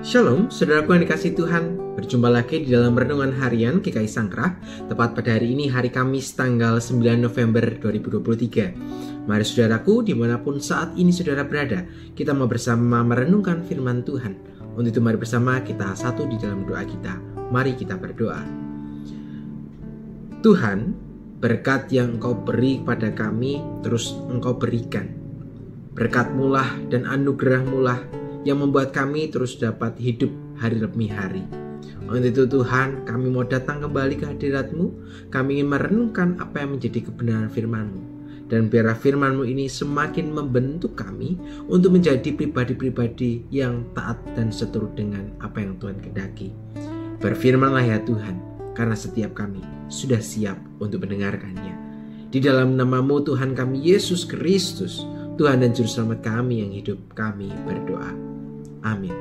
Shalom, saudaraku yang dikasihi Tuhan. Berjumpa lagi di dalam Renungan Harian GKI Sangkrah. Tepat pada hari ini, hari Kamis tanggal 9 November 2023. Mari saudaraku, dimanapun saat ini saudara berada, kita mau bersama merenungkan firman Tuhan. Untuk itu mari bersama kita satu di dalam doa kita. Mari kita berdoa. Tuhan, berkat yang Engkau beri kepada kami, terus Engkau berikan. Berkat-Mu lah dan anugerah-Mu lah yang membuat kami terus dapat hidup hari demi hari. Untuk itu Tuhan, kami mau datang kembali ke hadirat-Mu. Kami ingin merenungkan apa yang menjadi kebenaran firman-Mu. Dan biarlah firman-Mu ini semakin membentuk kami untuk menjadi pribadi-pribadi yang taat dan seturut dengan apa yang Tuhan kehendaki. Berfirmanlah ya Tuhan, karena setiap kami sudah siap untuk mendengarkannya. Di dalam nama-Mu Tuhan kami Yesus Kristus, Tuhan dan Juru Selamat kami yang hidup, kami berdoa. Amin.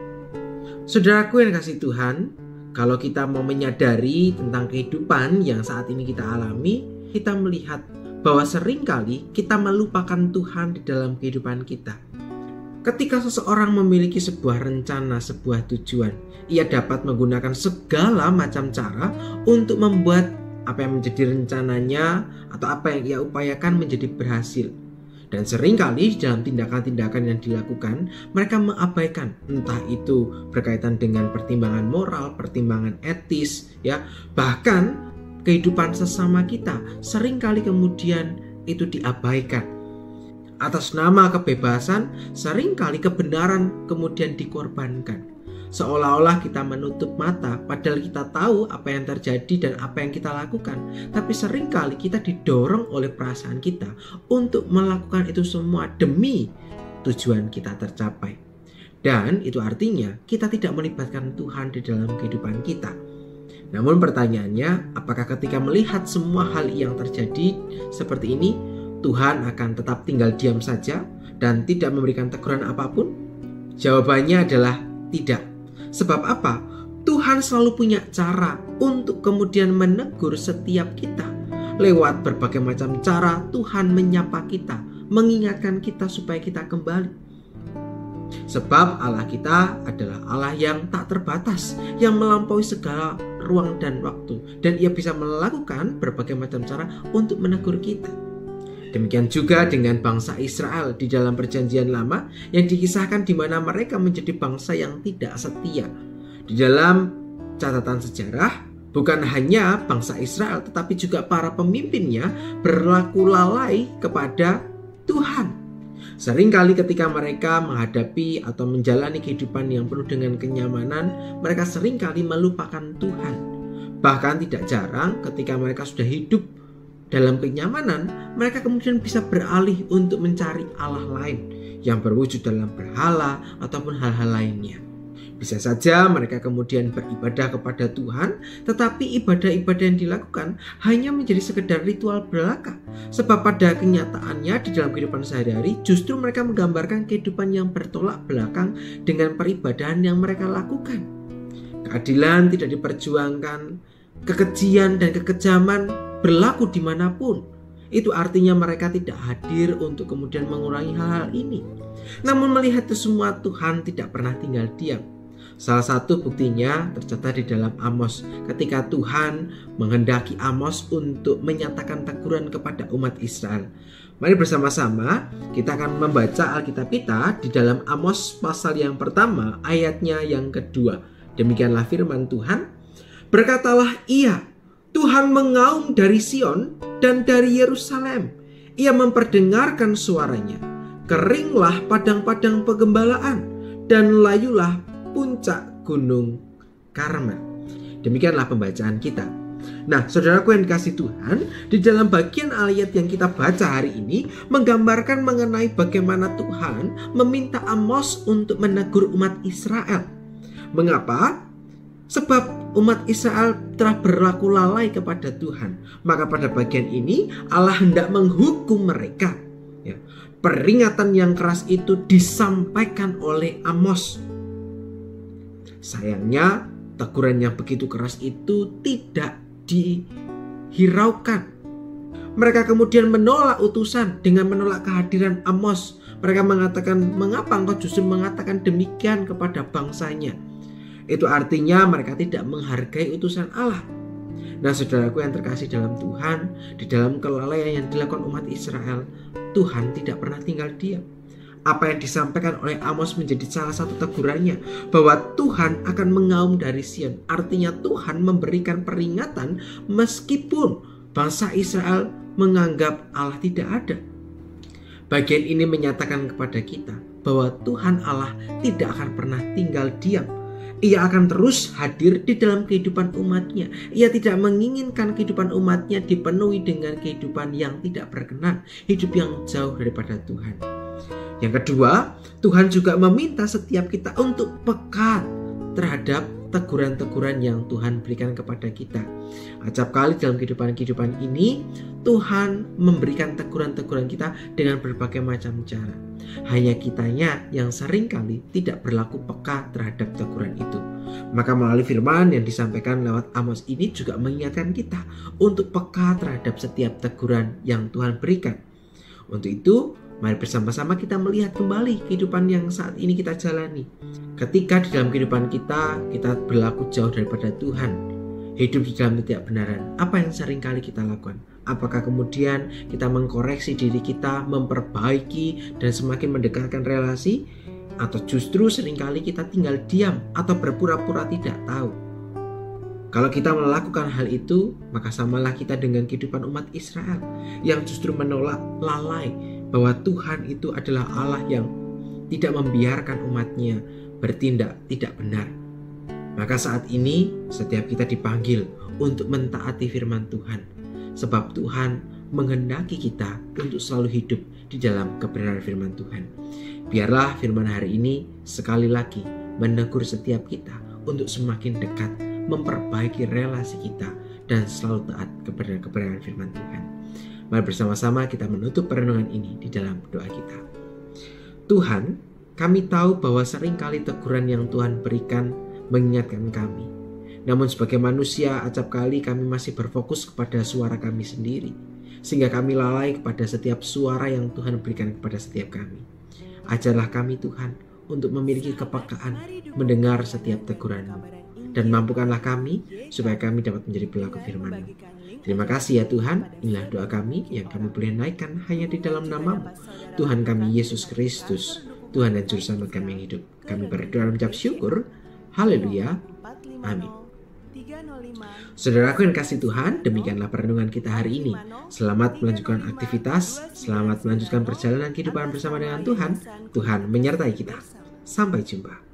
Saudaraku yang kasih Tuhan, kalau kita mau menyadari tentang kehidupan yang saat ini kita alami, kita melihat bahwa seringkali kita melupakan Tuhan di dalam kehidupan kita. Ketika seseorang memiliki sebuah rencana, sebuah tujuan, ia dapat menggunakan segala macam cara untuk membuat apa yang menjadi rencananya atau apa yang ia upayakan menjadi berhasil. Dan seringkali dalam tindakan-tindakan yang dilakukan, mereka mengabaikan, entah itu berkaitan dengan pertimbangan moral, pertimbangan etis, ya, bahkan kehidupan sesama kita seringkali kemudian itu diabaikan. Atas nama kebebasan, seringkali kebenaran kemudian dikorbankan. Seolah-olah kita menutup mata, padahal kita tahu apa yang terjadi dan apa yang kita lakukan. Tapi seringkali kita didorong oleh perasaan kita untuk melakukan itu semua demi tujuan kita tercapai. Dan itu artinya kita tidak melibatkan Tuhan di dalam kehidupan kita. Namun pertanyaannya, apakah ketika melihat semua hal yang terjadi seperti ini, Tuhan akan tetap tinggal diam saja dan tidak memberikan teguran apapun? Jawabannya adalah tidak. Sebab apa? Tuhan selalu punya cara untuk kemudian menegur setiap kita. Lewat berbagai macam cara Tuhan menyapa kita, mengingatkan kita supaya kita kembali. Sebab Allah kita adalah Allah yang tak terbatas, yang melampaui segala ruang dan waktu. Dan ia bisa melakukan berbagai macam cara untuk menegur kita. Demikian juga dengan bangsa Israel di dalam perjanjian lama yang dikisahkan di mana mereka menjadi bangsa yang tidak setia. Di dalam catatan sejarah, bukan hanya bangsa Israel tetapi juga para pemimpinnya berlaku lalai kepada Tuhan. Seringkali ketika mereka menghadapi atau menjalani kehidupan yang penuh dengan kenyamanan, mereka seringkali melupakan Tuhan. Bahkan tidak jarang ketika mereka sudah hidup dalam kenyamanan, mereka kemudian bisa beralih untuk mencari Allah lain yang berwujud dalam berhala ataupun hal-hal lainnya. Bisa saja mereka kemudian beribadah kepada Tuhan, tetapi ibadah-ibadah yang dilakukan hanya menjadi sekedar ritual belaka. Sebab pada kenyataannya di dalam kehidupan sehari-hari justru mereka menggambarkan kehidupan yang bertolak belakang dengan peribadahan yang mereka lakukan. Keadilan tidak diperjuangkan, kekejian dan kekejaman berlaku dimanapun. Itu artinya mereka tidak hadir untuk kemudian mengurangi hal-hal ini. Namun melihat itu semua, Tuhan tidak pernah tinggal diam. Salah satu buktinya tercatat di dalam Amos, ketika Tuhan menghendaki Amos untuk menyatakan teguran kepada umat Israel. Mari bersama-sama kita akan membaca Alkitab kita di dalam Amos pasal yang pertama, ayatnya yang kedua. Demikianlah firman Tuhan. Berkatalah ia, Tuhan mengaum dari Sion dan dari Yerusalem. Ia memperdengarkan suaranya. Keringlah padang-padang penggembalaan dan layulah puncak gunung Karmel. Demikianlah pembacaan kita. Nah, saudaraku yang dikasihi Tuhan, di dalam bagian ayat yang kita baca hari ini menggambarkan mengenai bagaimana Tuhan meminta Amos untuk menegur umat Israel. Mengapa? Sebab umat Israel telah berlaku lalai kepada Tuhan. Maka pada bagian ini Allah hendak menghukum mereka. Ya. Peringatan yang keras itu disampaikan oleh Amos. Sayangnya teguran yang begitu keras itu tidak dihiraukan. Mereka kemudian menolak utusan dengan menolak kehadiran Amos. Mereka mengatakan, mengapa engkau justru mengatakan demikian kepada bangsanya? Itu artinya mereka tidak menghargai utusan Allah. Nah, saudaraku yang terkasih dalam Tuhan, di dalam kelalaian yang dilakukan umat Israel, Tuhan tidak pernah tinggal diam. Apa yang disampaikan oleh Amos menjadi salah satu tegurannya, bahwa Tuhan akan mengaum dari Sion. Artinya Tuhan memberikan peringatan meskipun bangsa Israel menganggap Allah tidak ada. Bagian ini menyatakan kepada kita bahwa Tuhan Allah tidak akan pernah tinggal diam. Ia akan terus hadir di dalam kehidupan umatnya. Ia tidak menginginkan kehidupan umatnya dipenuhi dengan kehidupan yang tidak berkenan, hidup yang jauh daripada Tuhan. Yang kedua, Tuhan juga meminta setiap kita untuk peka terhadap teguran-teguran yang Tuhan berikan kepada kita. Acap kali dalam kehidupan ini, Tuhan memberikan teguran-teguran kita dengan berbagai macam cara. Hanya kitanya yang seringkali tidak berlaku peka terhadap teguran itu. Maka melalui firman yang disampaikan lewat Amos ini juga mengingatkan kita untuk peka terhadap setiap teguran yang Tuhan berikan. Untuk itu, mari bersama-sama kita melihat kembali kehidupan yang saat ini kita jalani. Ketika di dalam kehidupan kita berlaku jauh daripada Tuhan, hidup di dalam ketidakbenaran, apa yang sering kali kita lakukan? Apakah kemudian kita mengkoreksi diri kita, memperbaiki dan semakin mendekatkan relasi? Atau justru seringkali kita tinggal diam atau berpura-pura tidak tahu? Kalau kita melakukan hal itu, maka samalah kita dengan kehidupan umat Israel yang justru menolak, lalai bahwa Tuhan itu adalah Allah yang tidak membiarkan umatnya bertindak tidak benar. Maka saat ini setiap kita dipanggil untuk mentaati firman Tuhan, sebab Tuhan menghendaki kita untuk selalu hidup di dalam kebenaran firman Tuhan. Biarlah firman hari ini sekali lagi menegur setiap kita untuk semakin dekat, memperbaiki relasi kita dan selalu taat kepada kebenaran firman Tuhan. Mari bersama-sama kita menutup perenungan ini di dalam doa kita. Tuhan, kami tahu bahwa seringkali teguran yang Tuhan berikan mengingatkan kami. Namun sebagai manusia, acap kali kami masih berfokus kepada suara kami sendiri, sehingga kami lalai kepada setiap suara yang Tuhan berikan kepada setiap kami. Ajarlah kami Tuhan untuk memiliki kepekaan mendengar setiap teguran-Mu, dan mampukanlah kami supaya kami dapat menjadi pelaku firman-Mu. Terima kasih ya Tuhan, inilah doa kami yang kami boleh naikkan hanya di dalam nama-Mu, Tuhan kami Yesus Kristus, Tuhan dan Juru Selamat kami yang hidup. Kami berdoa dan mengucap syukur. Haleluya. Amin. Saudaraku yang kasih Tuhan, demikianlah perenungan kita hari ini. Selamat melanjutkan aktivitas, selamat melanjutkan perjalanan kehidupan bersama dengan Tuhan. Tuhan menyertai kita. Sampai jumpa.